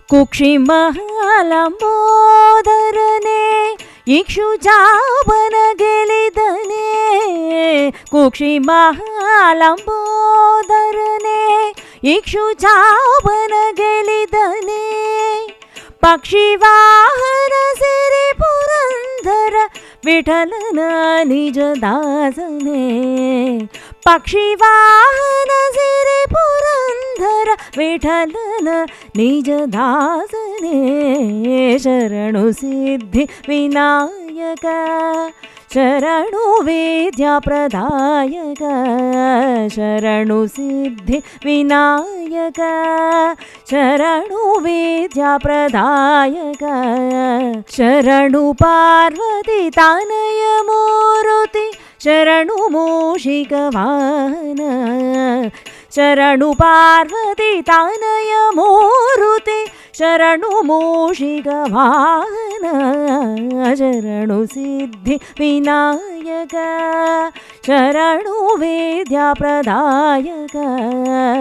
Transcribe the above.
ಕುಕ್ಷಿಮಹಾಲಂಬೋದರನೆ ಇಕ್ಷುಜಾವನ ಗೆಲಿದನೆ ಕುಕ್ಷಿಮಹಾಲಂಬೋದರನೆ ಇಕ್ಷುಜಾವನ ಗೆಲಿದನೆ ಪಕ್ಷಿವಾಹನ ಸಿರಿ ಪುರಂದರ ವಿಠಲನ ನಿಜ ದಾಸನೆ ಪಕ್ಷಿವಾಹನ ಸಿರಿ ಪುರಂದರ ವಿಠಲನ ನಿಜ ದಾಸನೆ ಶರಣು ಸಿದ್ಧಿ ವಿನಾಯಕ ಶರಣು ವಿದ್ಯಾ ಪ್ರದಾಯಕ ಶರಣು ಸಿದ್ಧಿ ವಿನಾಯಕ ಶರಣು ವಿದ್ಯಾ ಪ್ರದಾಯಕ ಶರಣು ಪಾರ್ವತಿ ತನಯ ಮೂರುತಿ ಶರಣು ಮೂಷಿಕ ವಾಹನ ಶರಣು ಪಾರ್ವತಿ ತನಯ ಮೂರುತಿ ಶರಣು ಮೂಷಿಕ ವಾಹನ ಶರಣು ಸಿದ್ಧಿ ವಿನಾಯಕ ಶರಣು ವಿದ್ಯಾ ಪ್ರದಾಯಕ